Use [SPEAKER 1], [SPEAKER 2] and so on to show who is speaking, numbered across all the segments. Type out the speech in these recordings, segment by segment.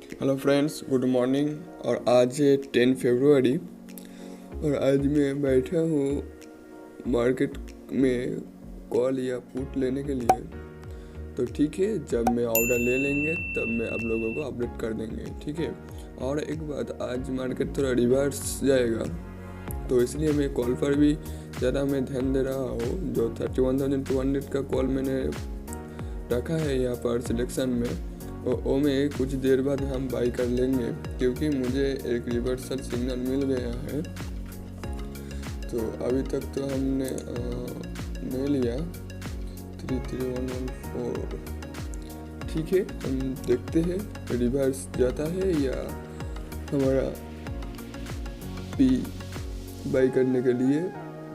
[SPEAKER 1] Hello friends, good morning. और आज है 10 फरवरी और आज मैं बैठा हूँ मार्केट में कॉल या पुट लेने के लिए। तो ठीक है, जब मैं ऑर्डर ले लेंगे तब मैं आप लोगों को अपडेट कर देंगे, ठीक है। और एक बात, आज मार्केट थोड़ा रिवर्स जाएगा तो इसलिए मैं कॉल पर भी ज़्यादा मैं ध्यान दे रहा हूँ। जो 31,200 का कॉल मैंने रखा है यहाँ पर सिलेक्शन में, वो में कुछ देर बाद हम बाई कर लेंगे क्योंकि मुझे एक रिवर्सल सिग्नल मिल गया है। तो अभी तक तो हमने ले लिया 33114। ठीक है, हम देखते हैं रिवर्स जाता है या हमारा पी बाई करने के लिए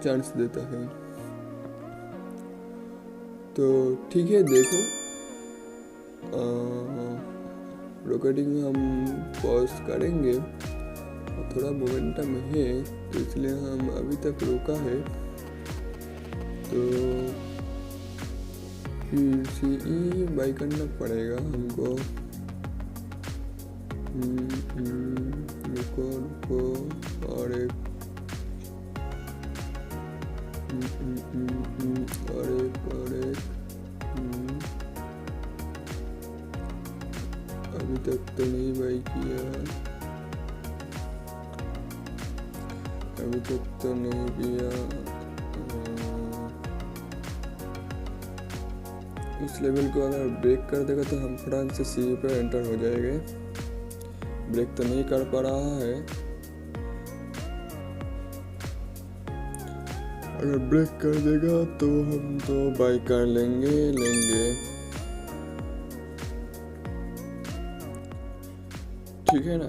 [SPEAKER 1] चांस देता है। तो ठीक है, देखो रिकॉर्डिंग हम पॉज करेंगे। थोड़ा मोमेंटम है तो इसलिए हम अभी तक रुका है। तो PCE बाई करना पड़ेगा हमको। रुको और एक अभी तक तो नहीं बाई किया, अभी तक तो नहीं किया। उस लेवल को अगर ब्रेक कर देगा तो हम फटाक से सी पर एंटर हो जाएंगे। ब्रेक तो नहीं कर पा रहा है, अगर ब्रेक कर देगा तो हम तो बाई कर लेंगे। ठीक है ना।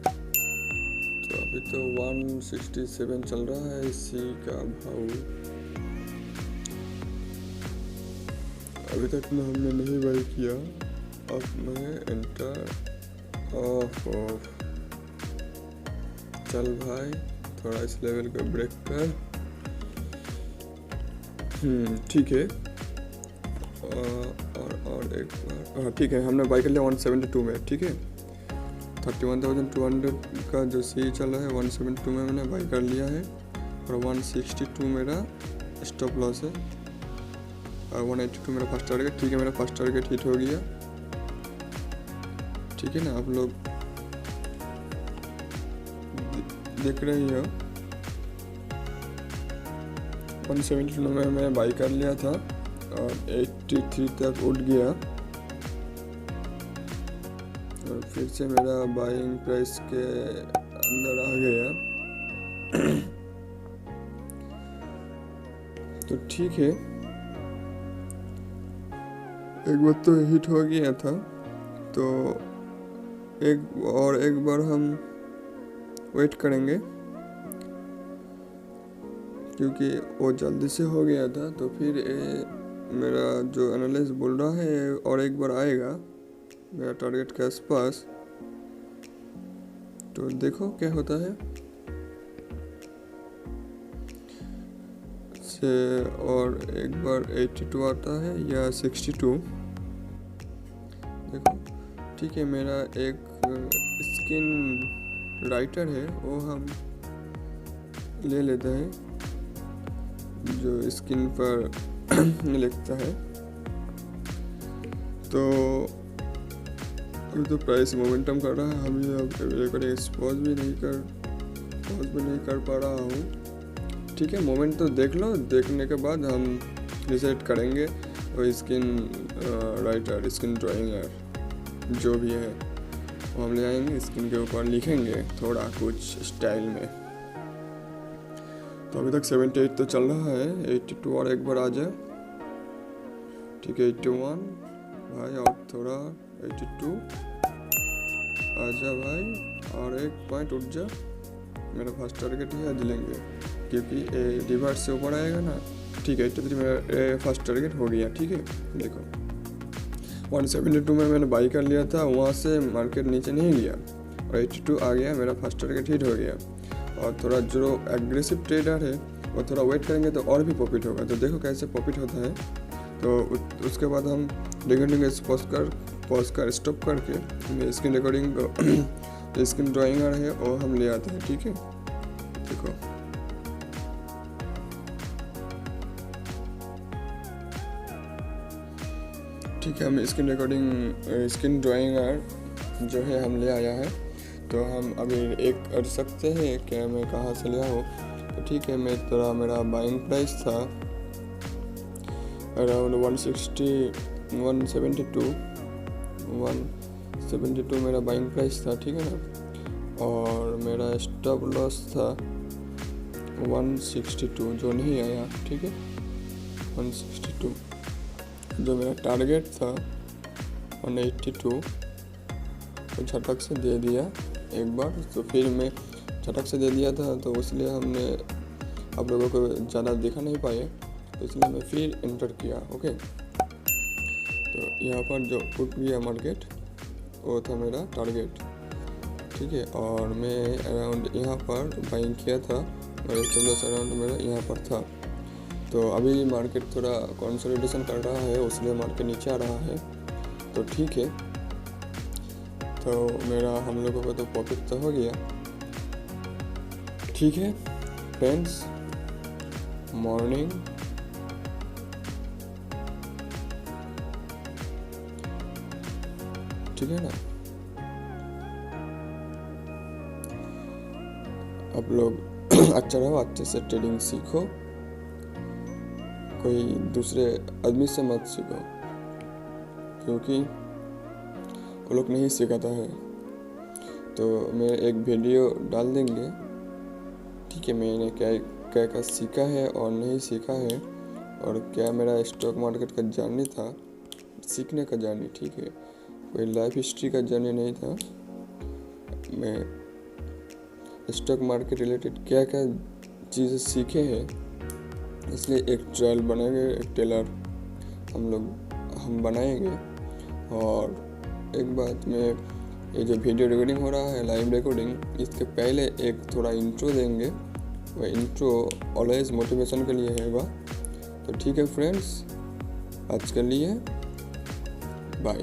[SPEAKER 1] तो अभी तो 167 चल रहा है इसी का भाव। अभी तक में हमने नहीं बाई किया। अब मैं एंटर ऑफ चल भाई, थोड़ा इस लेवल को ब्रेक कर। ठीक है। और एक बार ठीक है, हमने बाई कर लिया 172 में। ठीक है, 31,200 का जो सी चल रहा है 172 में मैंने बाई कर लिया है और 162 मेरा स्टॉप लॉस है और 182 मेरा फर्स्ट टारगेट। ठीक है, मेरा फर्स्ट टारगेट हिट हो गया। ठीक है ना, आप लोग देख रहे हो 172 में मैंने बाई कर लिया था और 83 तक उठ गया और फिर से मेरा बाइंग प्राइस के अंदर आ गया। तो ठीक है, एक बार तो हिट हो गया था तो एक बार हम वेट करेंगे क्योंकि वो जल्दी से हो गया था। तो फिर मेरा जो एनालिस्ट बोल रहा है और एक बार आएगा मेरा टारगेट के आसपास। तो देखो क्या होता है से, और एक बार 82 आता है या 62। देखो ठीक है, मेरा एक स्किन राइटर है वो हम ले लेते हैं जो स्किन पर लिखता है। तो अभी तो प्राइस मोमेंटम कर रहा है, हम पॉज भी नहीं कर पा रहा हूँ। ठीक है, मोमेंट तो देख लो, देखने के बाद हम रिसेट करेंगे और स्किन राइटर, स्किन ड्राइंगर जो भी है वो हम ले आएंगे, स्किन के ऊपर लिखेंगे थोड़ा कुछ स्टाइल में। तो अभी तक 78 तो चल रहा है, 82 और एक बार आ जाए। ठीक है, 81 भाई और थोड़ा 82 आ जा भाई और एक पॉइंट उठ जा। मेरा फर्स्ट टारगेट ही आज लेंगे क्योंकि रिवर्स से ऊपर आएगा ना। ठीक है, 83 मेरा फर्स्ट टारगेट हो गया। ठीक है, देखो 172 में मैंने बाई कर लिया था, वहाँ से मार्केट नीचे नहीं गया और 82 आ गया, मेरा फर्स्ट टारगेट हिट हो गया। और थोड़ा जो एग्रेसिव ट्रेडर है वो थोड़ा वेट करेंगे तो और भी प्रॉफिट होगा। तो देखो कैसे प्रॉफिट होता है। तो उसके बाद हम रिकॉर्डिंग पॉज कर स्टॉप करके मैं स्क्रीन रिकॉर्डिंग को स्क्रीन ड्राइंग आ रहा है और हम ले आते हैं। ठीक है, देखो ठीक है, हम स्क्रीन ड्राइंग जो है हम ले आया है। तो हम अभी एक कर सकते हैं कि मैं कहाँ से लिया हूँ। तो ठीक है, मैं थोड़ा मेरा बाइंग प्राइस था अराउंड 172 मेरा बाइंग प्राइस था। ठीक है ना, और मेरा स्टॉप लॉस था 162 जो नहीं आया। ठीक है, 162 जो मेरा टारगेट था 182 तो झटक से दे दिया एक बार। तो फिर मैं झटक से दे दिया था तो इसलिए हमने आप लोगों को ज़्यादा दिखा नहीं पाए, तो इसलिए मैं फिर एंटर किया। ओके, तो यहाँ पर जो उठ गया मार्केट वो था मेरा टारगेट। ठीक है, और मैं अराउंड यहाँ पर बाइंग किया था, मेरा स्टॉप अराउंड मेरा यहाँ पर था। तो अभी मार्केट थोड़ा कंसोलिडेशन कर रहा है, इसलिए मार्केट नीचे आ रहा है। तो ठीक है, तो मेरा हम लोगों का तो प्रॉफिट तो हो गया। ठीक है फ्रेंड्स, मॉर्निंग ठीक है ना, आप लोग अच्छा रहो, अच्छे से ट्रेडिंग सीखो, कोई दूसरे आदमी से मत सीखो क्योंकि वो लोग नहीं सिखाता है। तो मैं एक वीडियो डाल देंगे। ठीक है, मैंने क्या क्या सीखा है और नहीं सीखा है, और क्या मेरा स्टॉक मार्केट का जर्नी था, सीखने का जर्नी। ठीक है, कोई लाइफ हिस्ट्री का जर्नी नहीं था। मैं स्टॉक मार्केट रिलेटेड क्या क्या चीज़ें सीखे हैं, इसलिए एक ट्रायल बनाएंगे, एक टेलर हम बनाएंगे। और एक बात में, ये जो वीडियो रिकॉर्डिंग हो रहा है लाइव रिकॉर्डिंग, इसके पहले एक थोड़ा इंट्रो देंगे। वह इंट्रो ऑलवेज मोटिवेशन के लिए होगा। तो ठीक है फ्रेंड्स, आज के लिए बाय।